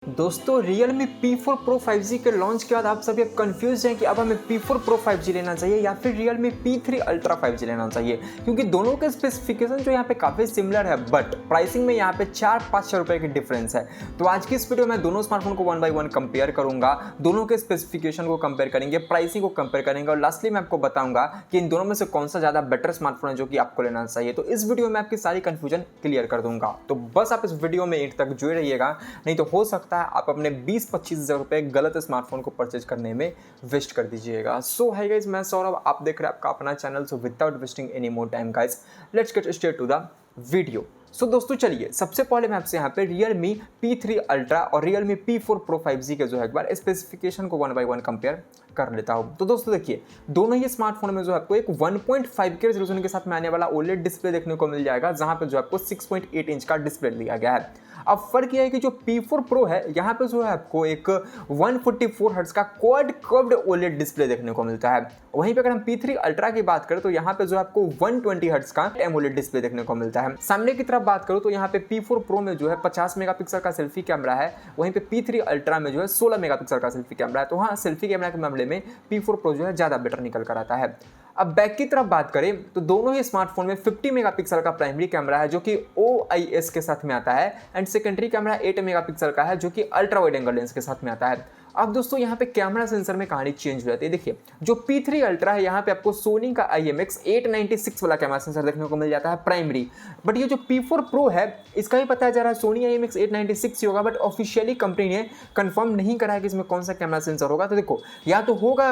दोस्तों Realme P4 Pro 5G के launch के बाद आप सभी अब कंफ्यूज हैं कि अब हमें P4 Pro 5G लेना चाहिए या फिर Realme P3 Ultra 5G लेना चाहिए, क्योंकि दोनों के स्पेसिफिकेशन जो यहाँ पे काफ़ी सिमिलर है बट प्राइसिंग में यहाँ पे 4-5 रुपए की डिफरेंस है। तो आज की इस वीडियो में दोनों स्मार्टफोन को 1 बाय 1 कंपेयर करूंगा, दोनों के स्पेसिफिकेशन को कंपेयर करेंगे, प्राइसिंग को कंपेयर करेंगे और लास्टली मैं आपको बताऊंगा कि इन दोनों में से कौन सा ज़्यादा बेटर स्मार्टफोन है जो कि आपको लेना चाहिए। तो इस वीडियो में आपकी सारी कंफ्यूजन क्लियर कर दूंगा, तो बस आप इस वीडियो में एंड तक जुड़े रहिएगा, नहीं तो हो सकता है आप अपने 20-25 हज़ार रुपए गलत स्मार्टफोन को परचेज करने में वेस्ट कर दीजिएगा। सो हाय गाइस, मैं सौरभ, आप देख रहे हैं आपका अपना channel. So without wasting any more time guys, let's get straight to the video. So दोस्तों चलिए, सबसे पहले मैं आपसे यहाँ पे Realme P3 Ultra और Realme P4 Pro 5G के जो है एक बार स्पेसिफिकेशन को 1 बाय 1 कंपेयर कर लेता हूँ। तो दोस्तों देखिए, दोनों ही स्मार्टफोन में जो आपको एक 1.5 के रेजोल्यूशन के साथ में आने वाला OLED डिस्प्ले देखने को मिल जाएगा, जहाँ पे जो आपको 6.8 इंच का डिस्प्ले दिया गया है। अब फर्क यह है कि जो P4 Pro है यहाँ पे जो है आपको एक 144 हर्ट्ज का क्वाड कर्व्ड OLED डिस्प्ले देखने को मिलता है। वहीं पे अगर हम P3 Ultra की बात करें तो यहाँ पे जो आपको 120 हर्ट्ज का AMOLED डिस्प्ले देखने को मिलता है। सामने की तरफ बात करूँ तो यहाँ पे P4 Pro में जो है 50 मेगापिक्सल का सेल्फी कैमरा है, वहीं पे P3 Ultra में जो है 16 मेगापिक्सल का सेल्फी कैमरा है। तो हाँ, सेल्फी कैमरा के मामले में P4 Pro जो है ज़्यादा बेटर निकल कर आता है। अब बैक की तरफ बात करें तो दोनों ही स्मार्टफोन में 50 मेगापिक्सल का प्राइमरी कैमरा है जो कि OIS के साथ में आता है, एंड सेकेंडरी कैमरा 8 मेगापिक्सल का है जो कि अल्ट्रा वाइड एंगल लेंस के साथ में आता है। अब दोस्तों यहाँ पे कैमरा सेंसर में कहानी चेंज हो जाती है। देखिए, जो P3 Ultra है यहाँ पे आपको सोनी का IMX896 वाला कैमरा सेंसर देखने को मिल जाता है प्राइमरी, बट ये जो P4 Pro है इसका ही बताया जा रहा है सोनी IMX896 ही होगा, बट ऑफिशियली कंपनी ने कंफर्म नहीं करा है कि इसमें कौन सा कैमरा सेंसर होगा। तो देखो, या तो होगा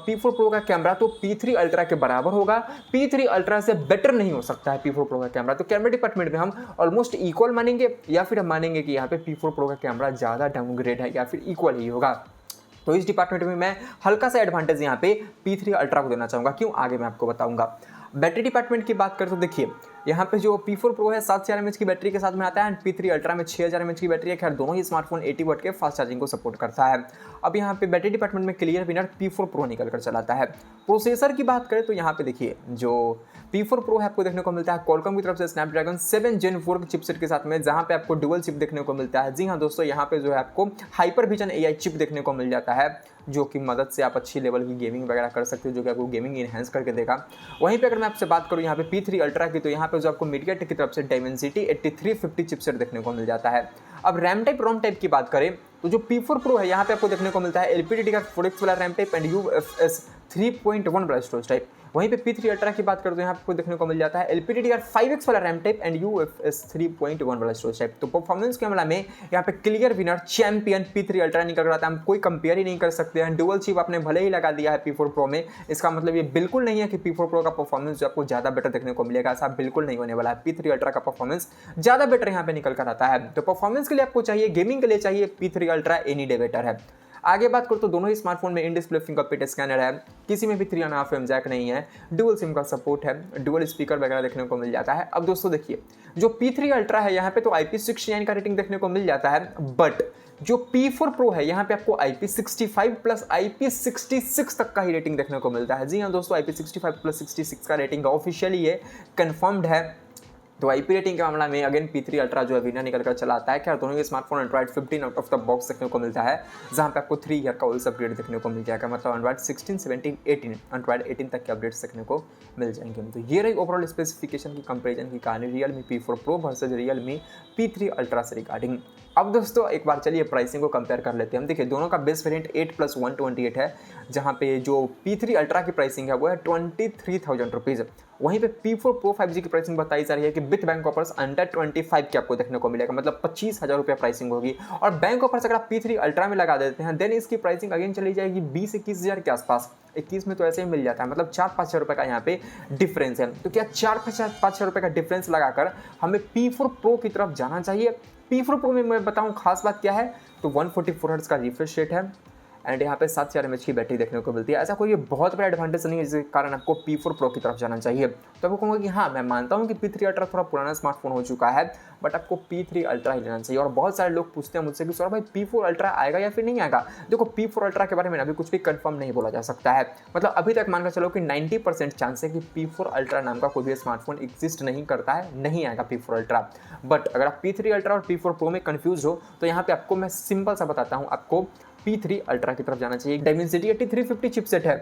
P4 Pro का कैमरा तो P3 Ultra के बराबर होगा, P3 Ultra से बेटर नहीं हो सकता है P4 Pro का कैमरा। तो कैमरा डिपार्टमेंट में हम ऑलमोस्ट इक्वल मानेंगे या फिर हम मानेंगे कि यहाँ पे P4 Pro का कैमरा ज़्यादा डाउनग्रेड है या फिर इक्वल ही होगा। तो इस डिपार्टमेंट में मैं हल्का सा एडवांटेज यहाँ पे P3 Ultra को देना चाहूँगा। क्यों, आगे मैं आपको बताऊँगा। बैटरी डिपार्टमेंट की बात करें तो देखिए, यहाँ पे जो P4 Pro है 7000 mAh की बैटरी के साथ में आता है, एंड P3 Ultra में 6000 mAh की बैटरी है। खैर दोनों ही स्मार्टफोन 80 वाट के फास्ट चार्जिंग को सपोर्ट करता है। अब यहाँ पे बैटरी डिपार्टमेंट में क्लियर विनर P4 Pro निकल कर चलाता है। प्रोसेसर की बात करें तो यहाँ पे देखिए, जो P4 Pro है आपको देखने को मिलता है Qualcomm की तरफ से Snapdragon 7 Gen 4 के चिपसेट के साथ में, जहाँ पे आपको डुअल चिप देखने को मिलता है। जी हाँ दोस्तों, यहाँ पे जो है आपको हाइपर विजन AI चिप देखने को मिल जाता है, जो कि मदद से आप अच्छी लेवल की गेमिंग वगैरह कर सकते हो, जो कि आपको गेमिंग इनहेंस करके देगा। वहीं पे अगर मैं आपसे बात करूँ यहाँ पे P3 Ultra की, तो यहाँ पे जो आपको MediaTek की तरफ से Dimensity 8350 चिपसेट देखने को मिल जाता है। अब रैम टाइप रोम टाइप की बात करें तो जो P4 Pro है यहाँ पे आपको देखने को मिलता है LPDDR4X वाला रैम टाइप एंड UFS 3.1 वाला स्टोरेज टाइप। वहीं पे P3 Ultra की बात करें तो यहाँ पे आपको देखने को मिल जाता है LPDDR5X वाला रैम टाइप एंड UFS 3.1 वाला स्टोरेज टाइप। तो परफॉर्मेंस के मामले में यहाँ पे clear winner champion P3 Ultra निकल कर आता है। हम कोई कंपेयर ही नहीं कर सकते हैं। डुअल चिप आपने भले ही लगा दिया है P4 Pro में, इसका मतलब ये बिल्कुल नहीं है कि P4 Pro का परफॉर्मेंस जो आपको ज़्यादा बेटर देखने को मिलेगा। ऐसा बिल्कुल नहीं होने वाला है। P3 Ultra का परफॉर्मेंस ज़्यादा बेटर यहाँ पे निकल कर आता है। तो परफॉर्मेंस के लिए आपको चाहिए, गेमिंग के लिए चाहिए, P3 Ultra any day better है। आगे बात करो तो दोनों ही स्मार्टफोन में इन डिस्प्ले फिंगरप्रिंट स्कैनर है, किसी में भी 3.5 mm जैक नहीं है, डुअल सिम का सपोर्ट है, डुअल स्पीकर वगैरह देखने को मिल जाता है। अब दोस्तों देखिए, जो P3 Ultra है यहाँ पे तो IP69 का रेटिंग देखने को मिल जाता है, बट जो P4 Pro है यहाँ पे आपको IP65 प्लस IP66 तक का ही रेटिंग देखने को मिलता है। जी हाँ दोस्तों, IP65 प्लस 66 का रेटिंग ऑफिशियली ये कन्फर्म्ड है। तो IP रेटिंग के मामला में अगेन P3 Ultra जो है विनर निकल कर चला आता है। क्या दोनों ही smartphone Android 15 out of the box देखने को मिलता है, जहां पे आपको 3 ईयर का OS अपग्रेड देखने को मिल जाएगा। मतलब Android 16, 17, 18 Android 18 तक के अपडेट्स देखने को मिल जाएंगे। तो ये रही ओवरऑल स्पेसिफिकेशन की कंपैरिजन की कहानी Realme P4 Pro versus Realme P3 Ultra से रिगार्डिंग। अब दोस्तों एक बार चलिए प्राइसिंग को कंपेयर कर लेते हैं हम। देखिए, दोनों का बेस वेरिएंट 8+128 है, जहाँ पे जो P3 Ultra की प्राइसिंग है वो है 23,000 रुपीज़। वहीं पे P4 Pro 5G की प्राइसिंग बताई जा रही है कि विथ बैंक ऑफर्स अंडर 25 के आपको देखने को मिलेगा, मतलब 25,000 रुपये प्राइसिंग होगी। और बैंक ऑफर्स अगर आप P3 Ultra में लगा देते हैं देन इसकी प्राइसिंग अगेन चली जाएगी 20-21 हज़ार के आसपास। 21 में तो ऐसे ही मिल जाता है, मतलब 4-5 हज़ार रुपये का यहाँ पे डिफरेंस है। तो क्या 4-5 हज़ार रुपये का डिफरेंस लगाकर हमें P4 Pro की तरफ जाना चाहिए? P4 Pro में मैं बताऊँ खास बात क्या है, तो 144 हर्ट्ज का रिफ्रेश रेट है, एंड यहाँ पे 7000 mAh की बैटरी देखने को मिलती है। ऐसा कोई बहुत बड़ा एडवांटेज नहीं है जिसके कारण आपको P4 Pro की तरफ जाना चाहिए। तो मैं कहूँगा कि हाँ, मैं मानता हूँ कि P3 Ultra थोड़ा पुराना स्मार्टफोन हो चुका है, बट आपको P3 Ultra ही लेना चाहिए। और बहुत सारे लोग पूछते हैं मुझसे कि सौरभ भाई P4 Ultra आएगा या फिर नहीं आएगा। देखो P4 Ultra के बारे में अभी कुछ भी कंफर्म नहीं बोला जा सकता है। मतलब अभी तक मानकर चलो कि 90% चांस है कि P4 Ultra नाम का कोई भी स्मार्टफोन एग्जिस्ट नहीं करता है, नहीं आएगा P4 Ultra। बट अगर आप P3 Ultra और P4 Pro में कंफ्यूज हो तो यहाँ पे आपको मैं सिंपल सा बताता हूँ, आपको P3 Ultra की तरफ जाना चाहिए। Dimensity 8350 चिपसेट है।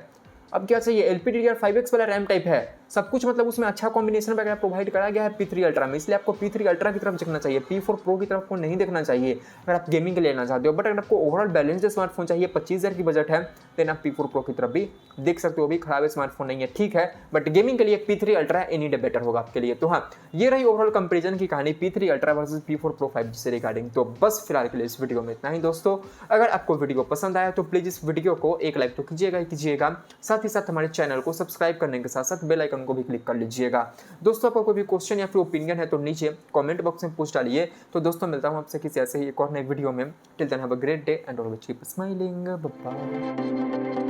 अब क्या चाहिए, LPDDR5X वाला रैम टाइप है, सब कुछ मतलब उसमें अच्छा कॉम्बिनेशन वगैरह प्रोवाइड करा गया है P3 Ultra में, इसलिए आपको P3 Ultra की तरफ देखना चाहिए, P4 Pro की तरफ को नहीं देखना चाहिए अगर आप गेमिंग के लिए लेना चाहते हो। बट अगर आपको ओवरऑल बैलेंस्ड स्मार्टफोन चाहिए, 25000 की बजट है, देन आप P4 Pro की तरफ भी देख सकते हो। भी खराब स्मार्टफोन नहीं है, ठीक है, बट गेमिंग के लिए P3 Ultra any day better होगा आपके लिए। तो हाँ, ये रही ओवरऑल कंपेरिजन की कहानी P3 Ultra versus P4 Pro 5G से रिगार्डिंग। तो बस फिलहाल के लिए इस वीडियो में इतना ही दोस्तों। अगर आपको वीडियो पसंद आया तो प्लीज इस वीडियो को एक लाइक तो कीजिएगा, साथ ही साथ हमारे चैनल को सब्सक्राइब करने के साथ साथ बेल आइकन को भी क्लिक कर लीजिएगा। दोस्तों आपको कोई भी क्वेश्चन या फिर ओपिनियन है तो नीचे कमेंट बॉक्स में पूछ डालिए। तो दोस्तों मिलता हूं आपसे किसी ऐसे ही एक और नए वीडियो में। Till then have a great day and always keep smiling. Bye bye.